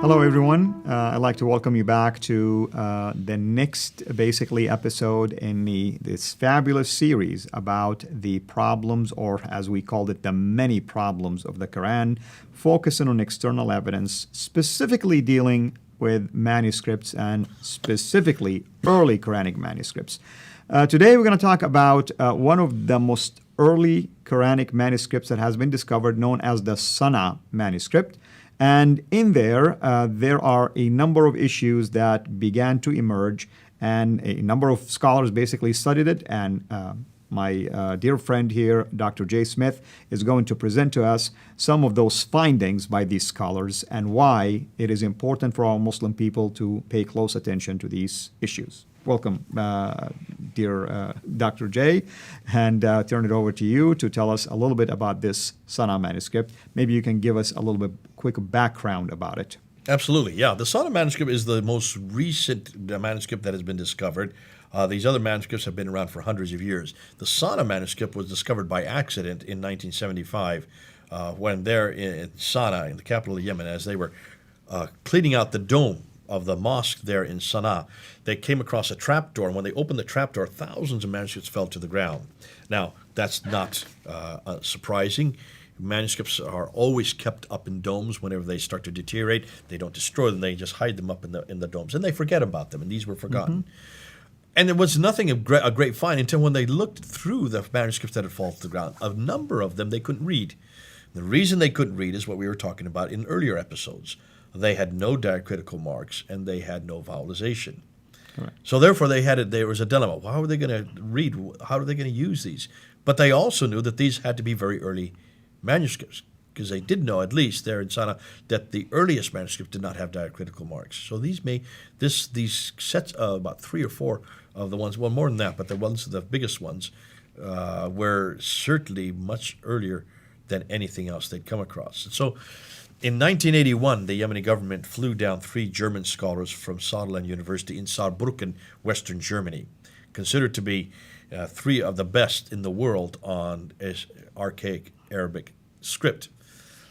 Hello, everyone. I'd like to welcome you back to the next, basically, episode in this fabulous series about the problems, or as we called it, the many problems of the Quran, focusing on external evidence, specifically dealing with manuscripts and specifically early Quranic manuscripts. Today, we're going to talk about one of the most early Quranic manuscripts that has been discovered, known as the Sanaa manuscript. And in there, there are a number of issues that began to emerge, and a number of scholars basically studied it. And my dear friend here, Dr. Jay Smith, is going to present to us some of those findings by these scholars and why it is important for our Muslim people to pay close attention to these issues. Welcome, dear Dr. Jay, and turn it over to you to tell us a little bit about this Sanaa manuscript. Maybe you can give us a little bit quick background about it. Absolutely, yeah. The Sanaa manuscript is the most recent manuscript that has been discovered. These other manuscripts have been around for hundreds of years. The Sanaa manuscript was discovered by accident in 1975 when there in Sanaa, in the capital of Yemen, as they were cleaning out the dome of the mosque there in Sanaa, they came across a trapdoor, and when they opened the trapdoor, thousands of manuscripts fell to the ground. Now, that's not surprising. Manuscripts are always kept up in domes. Whenever they start to deteriorate, they don't destroy them; they just hide them up in the domes, and they forget about them. And these were forgotten. And there was nothing a great find until when they looked through the manuscripts that had fallen to the ground. A number of them they couldn't read. The reason they couldn't read is what we were talking about in earlier episodes. They had no diacritical marks, and they had no vowelization. Correct. So therefore, there was a dilemma. How are they going to read? How are they going to use these? But they also knew that these had to be very early manuscripts, because they did know, at least there in Sanaa, that the earliest manuscript did not have diacritical marks. So these sets, about 3 or 4 of the ones, well, more than that, but the biggest ones, were certainly much earlier than anything else they'd come across. And so in 1981, the Yemeni government flew down 3 German scholars from Saarland University in Saarbrücken, Western Germany, considered to be 3 of the best in the world on archaic Arabic script.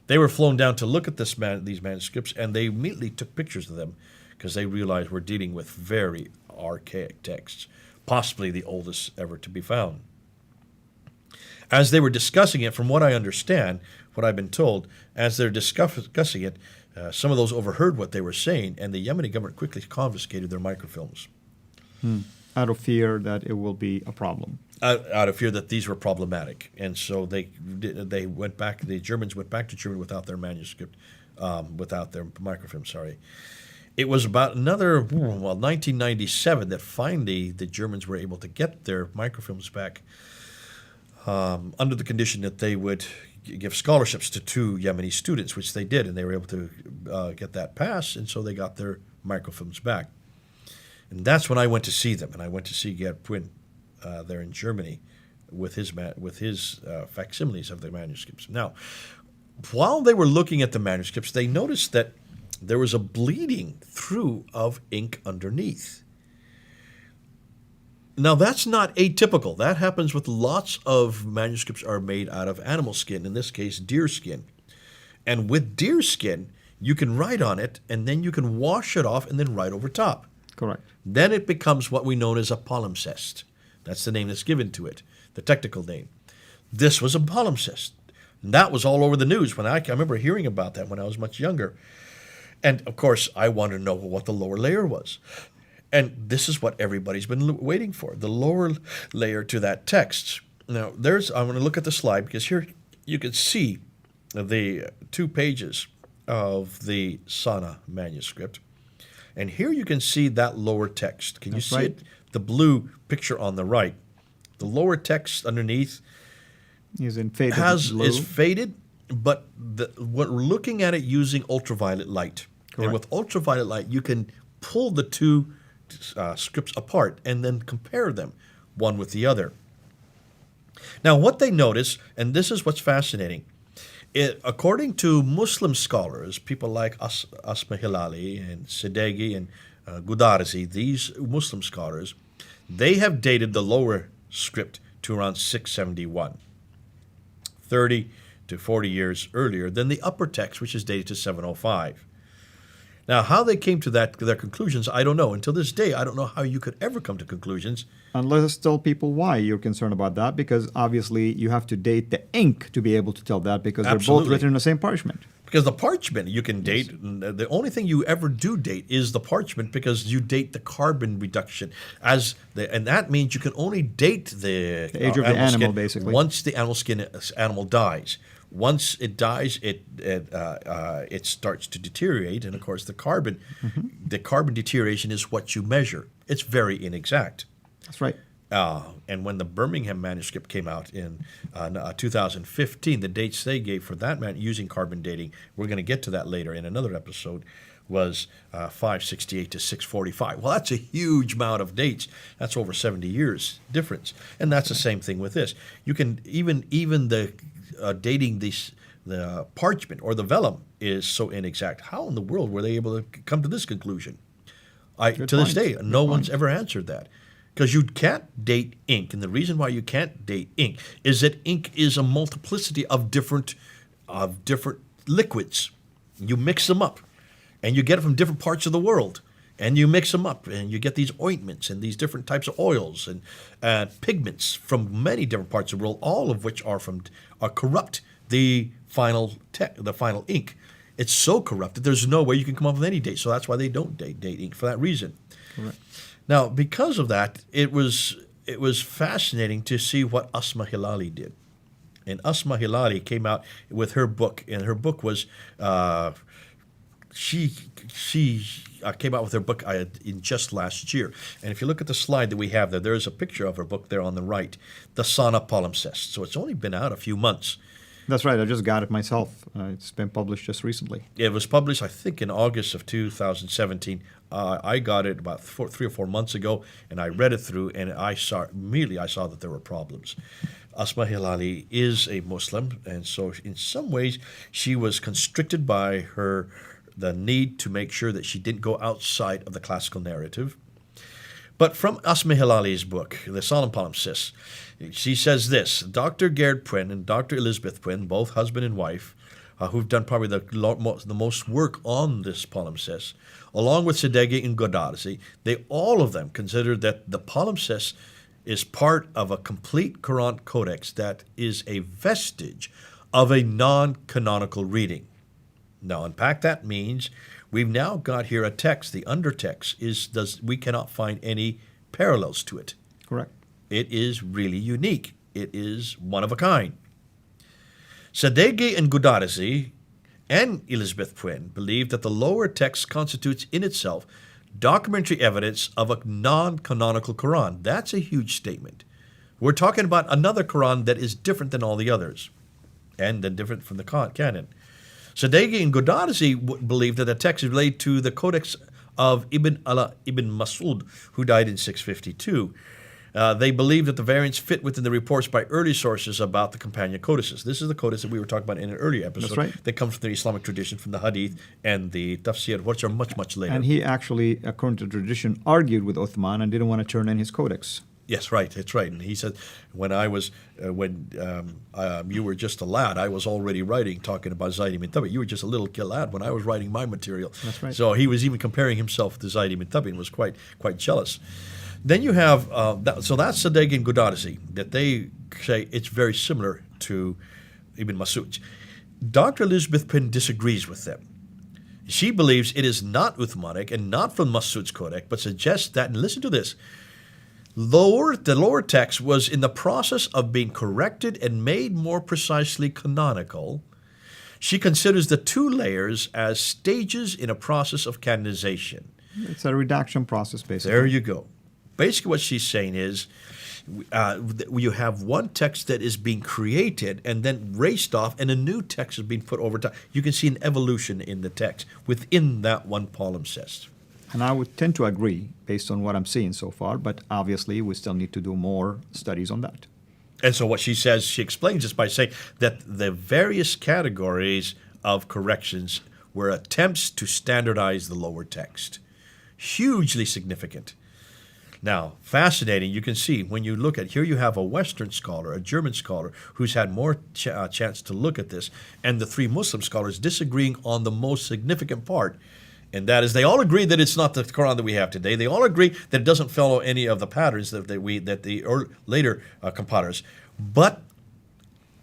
They were flown down to look at these manuscripts, and they immediately took pictures of them because they realized we're dealing with very archaic texts, possibly the oldest ever to be found. As they were discussing it, from what I understand, what I've been told, as they're discussing it, some of those overheard what they were saying, and the Yemeni government quickly confiscated their microfilms. Out of fear that it will be a problem. Out of fear that these were problematic. And so they went back, the Germans went back to Germany without their manuscript, without their microfilm, sorry. It was about 1997 that finally the Germans were able to get their microfilms back under the condition that they would give scholarships to 2 Yemeni students, which they did, and they were able to get that passed, and so they got their microfilms back. And that's when I went to see them, and I went to see Gerd Puin there in Germany with his facsimiles of the manuscripts. Now, while they were looking at the manuscripts, they noticed that there was a bleeding through of ink underneath. Now, that's not atypical. That happens with lots of manuscripts are made out of animal skin, in this case, deer skin. And with deer skin, you can write on it, and then you can wash it off and then write over top. Correct. Then it becomes what we know as a palimpsest. That's the name that's given to it, the technical name. This was a palimpsest. And that was all over the news. When I remember hearing about that when I was much younger. And, of course, I wanted to know what the lower layer was. And this is what everybody's been waiting for, the lower layer to that text. Now, I'm going to look at the slide, because here you can see the 2 pages of the Sanaa manuscript. And here you can see that lower text. Can you see it? The blue picture on the right. The lower text underneath is faded, but we're looking at it using ultraviolet light. Correct. And with ultraviolet light, you can pull the 2 scripts apart and then compare them one with the other. Now, what they notice, and this is what's fascinating, according to Muslim scholars, people like Asma Hilali and Sidegi and Gudarzi, these Muslim scholars, they have dated the lower script to around 671, 30 to 40 years earlier than the upper text, which is dated to 705. Now, how they came to their conclusions, I don't know. Until this day, I don't know how you could ever come to conclusions. And let us tell people why you're concerned about that, because obviously you have to date the ink to be able to tell that, because they're both Absolutely. written in the same parchment. Because the parchment you can date, the only thing you ever do date is the parchment, because you date the carbon reduction and that means you can only date the age of the animal, skin basically, once the animal dies. Once it dies, it starts to deteriorate, and of course the carbon deterioration is what you measure. It's very inexact. That's right. And when the Birmingham manuscript came out in 2015, the dates they gave for that using carbon dating, we're going to get to that later in another episode, was 568 to 645. Well, that's a huge amount of dates. That's over 70 years difference. And that's the same thing with this. You can even the dating the parchment or the vellum is so inexact. How in the world were they able to come to this conclusion? To this day, no one's ever answered that. Because you can't date ink, and the reason why you can't date ink is that ink is a multiplicity of different liquids. You mix them up, and you get it from different parts of the world, and you mix them up, and you get these ointments and these different types of oils and pigments from many different parts of the world, all of which are corrupt the final ink. It's so corrupted, there's no way you can come up with any date. So that's why they don't date ink for that reason. Correct. Now, because of that, it was fascinating to see what Asma Hilali did. And Asma Hilali came out with her book, and her book was she came out with her book in just last year. And if you look at the slide that we have there is a picture of her book there on the right, the Sanaa Palimpsest. So it's only been out a few months. That's right. I just got it myself. It's been published just recently. It was published, I think, in August of 2017. I got it about 3 or 4 months ago, and I read it through, and immediately I saw that there were problems. Asma Hilali is a Muslim, and so in some ways she was constricted by the need to make sure that she didn't go outside of the classical narrative. But from Asma Hilali's book, The Sanaa Palimpsest, she says this: Dr. Gerd Puyn and Dr. Elizabeth Puyn, both husband and wife, who've done probably the most work on this palimpsest, along with Sadeghi and Godarzi, they all of them considered that the palimpsest is part of a complete Quran codex that is a vestige of a non-canonical reading. Now, unpack that means we've now got here a text. The undertext we cannot find any parallels to it. Correct. It is really unique. It is one of a kind. Sadeghi and Godarzi and Elizabeth Puyn believe that the lower text constitutes in itself documentary evidence of a non-canonical Quran. That's a huge statement. We're talking about another Quran that is different than all the others, and then different from the canon. Sadeghi and Godarzi believe that the text is related to the Codex of Ibn Mas'ud, who died in 652. They believe that the variants fit within the reports by early sources about the companion codices. This is the codex that we were talking about in an earlier episode. That's right. That comes from the Islamic tradition, from the Hadith and the Tafsir, which are much, much later. And he actually, according to tradition, argued with Uthman and didn't want to turn in his codex. Yes, right. That's right. And he said, when you were just a lad, I was already writing, talking about Zayd ibn Thabit. You were just a little lad when I was writing my material. That's right. So he was even comparing himself to Zayd ibn Thabit and was quite jealous. Then you have, so that's Sadeghi and Godarzi, that they say it's very similar to Ibn Mas'ud. Dr. Elizabeth Puyn disagrees with them. She believes it is not Uthmanic and not from Mas'ud's Codex, but suggests that, and listen to this, the lower text was in the process of being corrected and made more precisely canonical. She considers the two layers as stages in a process of canonization. It's a redaction process, basically. There you go. Basically what she's saying is you have one text that is being created and then raced off, and a new text is being put over time. You can see an evolution in the text within that one palimpsest. And I would tend to agree based on what I'm seeing so far, but obviously we still need to do more studies on that. And so what she says, she explains this by saying that the various categories of corrections were attempts to standardize the lower text. Hugely significant. Now, fascinating, you can see when you look at, here you have a Western scholar, a German scholar, who's had more chance to look at this, and the three Muslim scholars disagreeing on the most significant part. And that is, they all agree that it's not the Quran that we have today. They all agree that it doesn't follow any of the patterns that the later compilers. But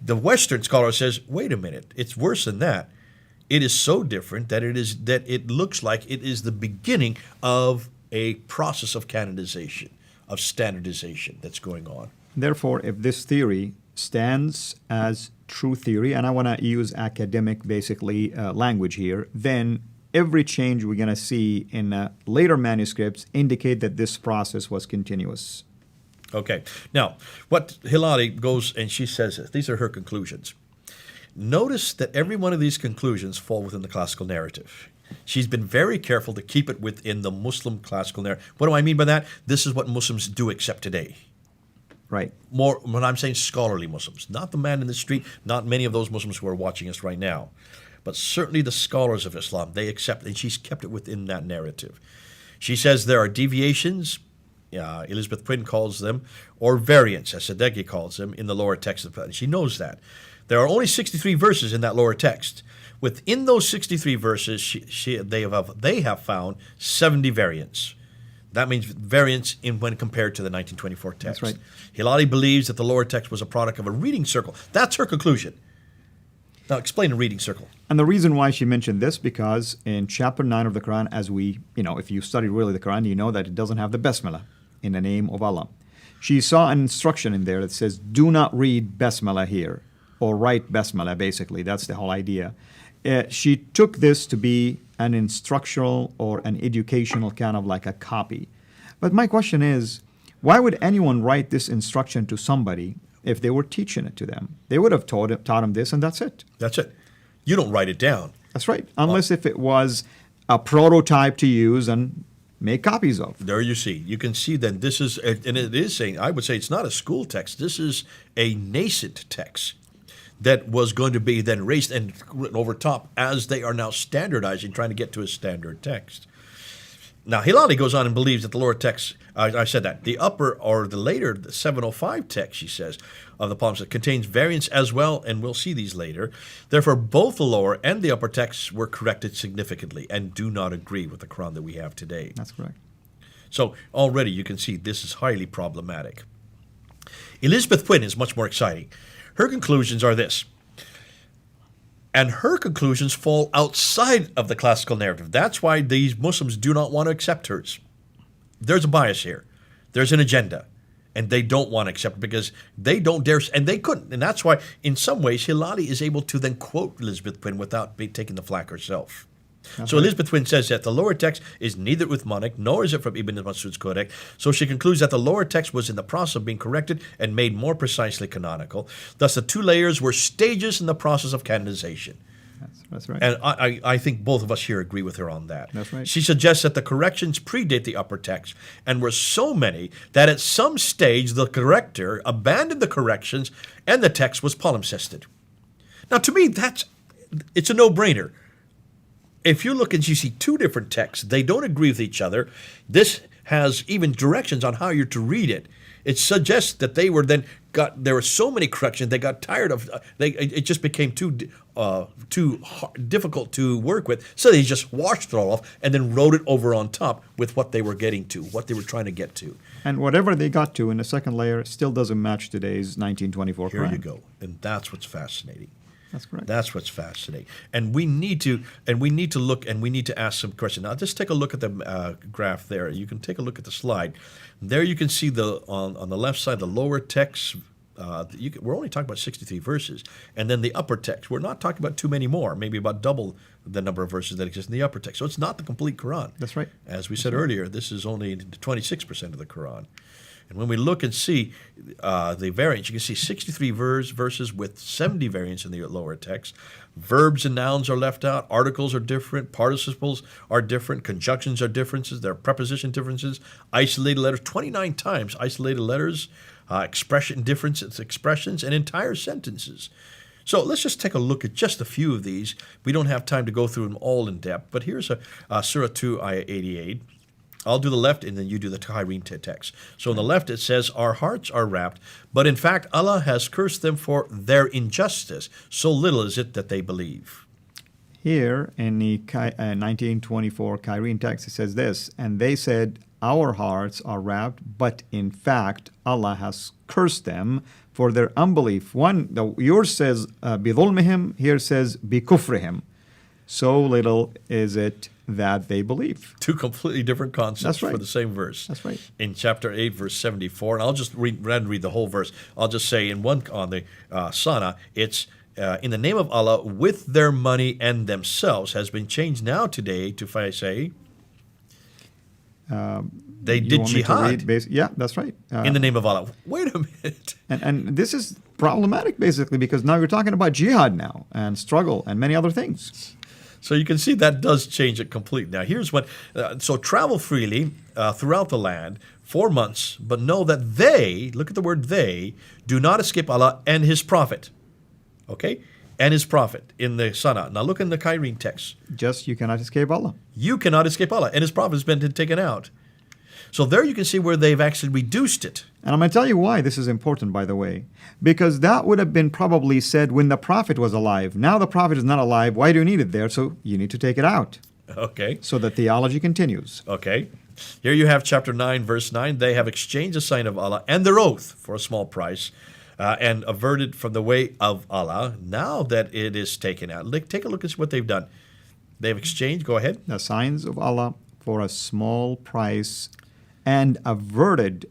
the Western scholar says, wait a minute, it's worse than that. It is so different that it looks like it is the beginning of a process of canonization, of standardization that's going on. Therefore, if this theory stands as true theory, and I want to use academic, basically, language here, then every change we're going to see in later manuscripts indicate that this process was continuous. Okay. Now, what Hilali goes and she says this. These are her conclusions. Notice that every one of these conclusions fall within the classical narrative. She's been very careful to keep it within the Muslim classical narrative. What do I mean by that? This is what Muslims do accept today. Right. More when I'm saying scholarly Muslims, not the man in the street, not many of those Muslims who are watching us right now, but certainly the scholars of Islam, they accept, and she's kept it within that narrative. She says there are deviations, Elizabeth Quinn calls them, or variants, as Sadeghi calls them, in the lower text. She knows that. There are only 63 verses in that lower text. Within those 63 verses, they have found 70 variants. That means variants when compared to the 1924 text. That's right. Hilali believes that the lower text was a product of a reading circle. That's her conclusion. Now, explain a reading circle. And the reason why she mentioned this, because in chapter 9 of the Quran, as if you study really the Quran, you know that it doesn't have the Basmala in the name of Allah. She saw an instruction in there that says, do not read Basmala here, or write Basmala, basically. That's the whole idea. She took this to be an instructional or an educational kind of like a copy. But my question is, why would anyone write this instruction to somebody if they were teaching it to them? They would have taught them this, and that's it. That's it. You don't write it down. That's right. Unless if it was a prototype to use and make copies of. There you see. You can see then this is, and it is saying, I would say it's not a school text. This is a nascent text that was going to be then raised and written over top as they are now standardizing, trying to get to a standard text. Now, Hilali goes on and believes that the lower text, I said that, the upper or the later, the 705 text, she says, of the Palimpsest contains variants as well, and we'll see these later. Therefore, both the lower and the upper texts were corrected significantly and do not agree with the Quran that we have today. That's correct. So already you can see this is highly problematic. Elizabeth Quinn is much more exciting. Her conclusions are this. And her conclusions fall outside of the classical narrative. That's why these Muslims do not want to accept hers. There's a bias here. There's an agenda. And they don't want to accept it because they don't dare, and they couldn't. And that's why, in some ways, Hilali is able to then quote Elizabeth Quinn without taking the flak herself. So Elizabeth Quinn says that the lower text is neither Uthmanic, nor is it from Ibn Masud's Codex. So she concludes that the lower text was in the process of being corrected and made more precisely canonical. Thus, the two layers were stages in the process of canonization. That's right. And I think both of us here agree with her on that. That's right. She suggests that the corrections predate the upper text and were so many that at some stage the corrector abandoned the corrections and the text was palimpsested. Now, to me, it's a no-brainer. If you look and you see two different texts, they don't agree with each other. This has even directions on how you're to read it. It suggests that there were so many corrections, they got tired of, it just became too difficult to work with, so they just washed it all off and then wrote it over on top with what they were getting to, what they were trying to get to. And whatever they got to in the second layer still doesn't match today's 1924 Here Quran. you go. And that's what's fascinating. That's correct. That's what's fascinating. And we need to look and we need to ask some questions. Now, just take a look at the graph there. You can take a look at the slide. There you can see on the left side, the lower text. We're only talking about 63 verses. And then the upper text. We're not talking about too many more, maybe about double the number of verses that exist in the upper text. So it's not the complete Quran. That's right. As we said earlier, this is only 26% of the Quran. And when we look and see the variants, you can see 63 verses with 70 variants in the lower text. Verbs and nouns are left out. Articles are different. Participles are different. Conjunctions are differences. There are preposition differences. Isolated letters, 29 times isolated letters, expressions, and entire sentences. So let's just take a look at just a few of these. We don't have time to go through them all in depth, but here's Surah 2, Ayah 88. I'll do the left, and then you do the Tahireen text. So on the left, it says, our hearts are wrapped, but in fact, Allah has cursed them for their injustice. So little is it that they believe. Here in the 1924 Quaranic text, it says this, and they said, our hearts are wrapped, but in fact, Allah has cursed them for their unbelief. Yours says, بِظُلْمِهِمْ, here says, بِكُفْرِهِمْ. So little is it that they believe. Two completely different concepts for the same verse. That's right. In chapter 8, verse 74, and I'll just read the whole verse. I'll just say in one on the Sanaa, it's in the name of Allah, with their money and themselves, has been changed now today to say, they did jihad. Yeah, that's right. In the name of Allah. Wait a minute. And this is problematic, basically, because now you're talking about jihad now, and struggle, and many other things. So you can see that does change it completely. Now here's what, so travel freely throughout the land 4 months, but know that they, look at the word they, do not escape Allah and His Prophet. Okay? And His Prophet in the Sanaa. Now look in the Quaranic text. Just you cannot escape Allah. You cannot escape Allah, and His Prophet has been taken out. So there you can see where they've actually reduced it. And I'm going to tell you why this is important, by the way. Because that would have been probably said when the Prophet was alive. Now the Prophet is not alive. Why do you need it there? So you need to take it out. Okay. So the theology continues. Okay. Here you have chapter 9, verse 9. They have exchanged the sign of Allah and their oath for a small price and averted from the way of Allah. Now that it is taken out, take a look at what they've done. They've exchanged, go ahead. The signs of Allah for a small price and averted,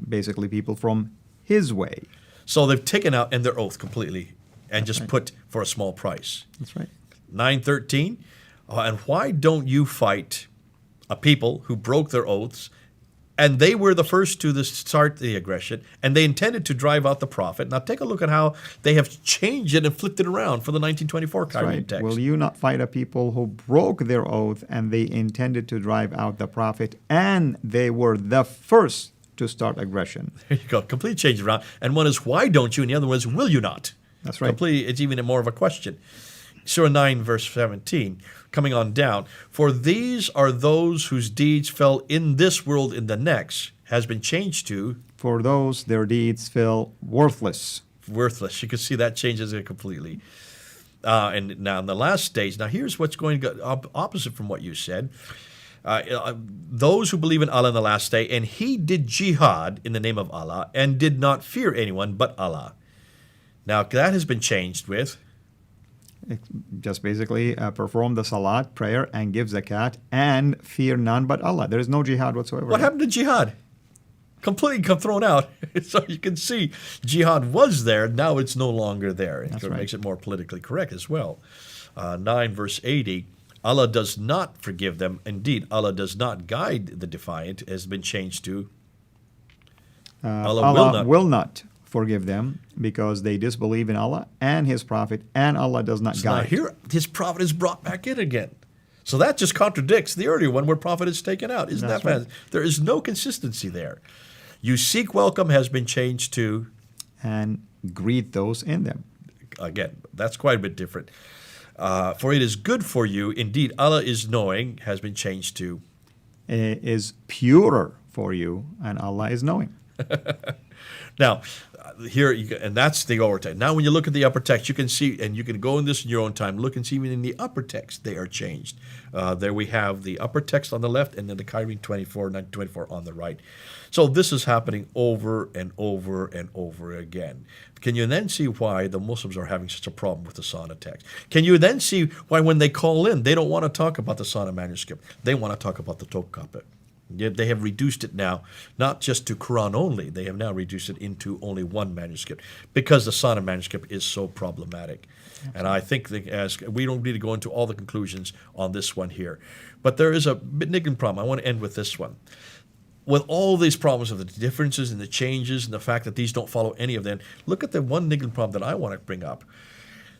basically, people from His way. So they've taken out and their oath completely and just put for a small price. That's right. 9:13, and why don't you fight a people who broke their oaths, and they were the first to start the aggression, and they intended to drive out the Prophet. Now take a look at how they have changed it and flipped it around for the 1924 Quaranic text. Will you not fight a people who broke their oath and they intended to drive out the Prophet, and they were the first to start aggression? There you go. Complete change around. And one is, why don't you? And the other one is, will you not? That's right. Completely, it's even more of a question. Surah 9, verse 17, coming on down. For these are those whose deeds fell in this world, in the next, has been changed to. For those, their deeds fell worthless. Worthless. You can see that changes it completely. And now in the last stage, now here's what's going to go opposite from what you said. Those who believe in Allah in the last day, and he did jihad in the name of Allah, and did not fear anyone but Allah. Now that has been changed with. Just basically perform the salat, prayer, and give zakat, and fear none but Allah. There is no jihad whatsoever. What happened to jihad? Completely thrown out. So you can see jihad was there, now it's no longer there. It makes it more politically correct as well. 9 verse 80, Allah does not forgive them. Indeed, Allah does not guide the defiant, has been changed to. Allah will not forgive them because they disbelieve in Allah and His Prophet, and Allah does not guide. Now here, His Prophet is brought back in again. So that just contradicts the earlier one where Prophet is taken out. Isn't that bad? There is no consistency there. You seek welcome has been changed to. And greet those in them. Again, that's quite a bit different. For it is good for you. Indeed, Allah is knowing has been changed to. Is purer for you, and Allah is knowing. Now, here, and that's the lower text. Now, when you look at the upper text, you can see, and you can go in this in your own time, look and see even in the upper text, they are changed. There we have the upper text on the left, and then the Quaranic 1924 on the right. So this is happening over and over and over again. Can you then see why the Muslims are having such a problem with the Sanaa text? Can you then see why when they call in, they don't want to talk about the Sanaa manuscript. They want to talk about the Topkapi. They have reduced it now, not just to Quran only. They have now reduced it into only one manuscript because the Sanaa manuscript is so problematic. And I think that as we don't need to go into all the conclusions on this one here. But there is a niggling problem. I want to end with this one. With all these problems of the differences and the changes and the fact that these don't follow any of them, look at the one niggling problem that I want to bring up.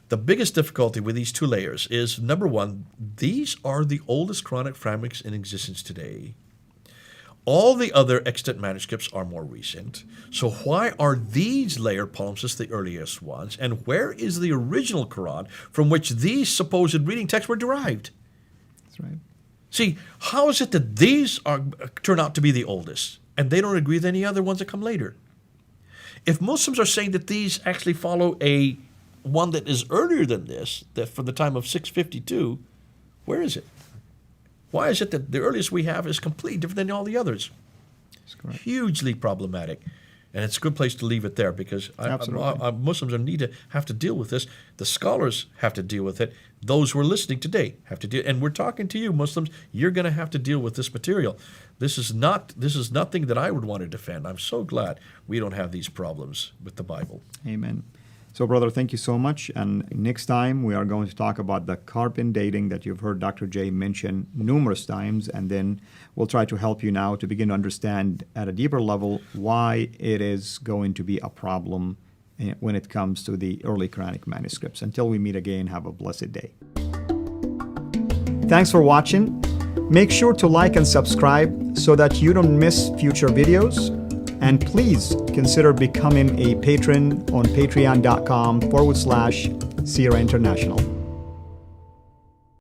The biggest difficulty with these two layers is, number one, these are the oldest Quranic fragments in existence today. All the other extant manuscripts are more recent. So why are these layered palimpsests the earliest ones? And where is the original Quran from which these supposed reading texts were derived? That's right. See, how is it that these turn out to be the oldest and they don't agree with any other ones that come later? If Muslims are saying that these actually follow one that is earlier than this, that from the time of 652, Where is it? Why is it that the earliest we have is completely different than all the others? That's correct. Hugely problematic. And it's a good place to leave it there because Muslims have to deal with this. The scholars have to deal with it. Those who are listening today have to deal. And we're talking to you, Muslims. You're going to have to deal with this material. This is nothing that I would want to defend. I'm so glad we don't have these problems with the Bible. Amen. So, brother, thank you so much. And next time we are going to talk about the carbon dating that you've heard Dr. J mention numerous times. And then we'll try to help you now to begin to understand at a deeper level why it is going to be a problem when it comes to the early Quranic manuscripts. Until we meet again, have a blessed day. Thanks for watching. Make sure to like and subscribe so that you don't miss future videos. And please consider becoming a patron on patreon.com/Sierra International.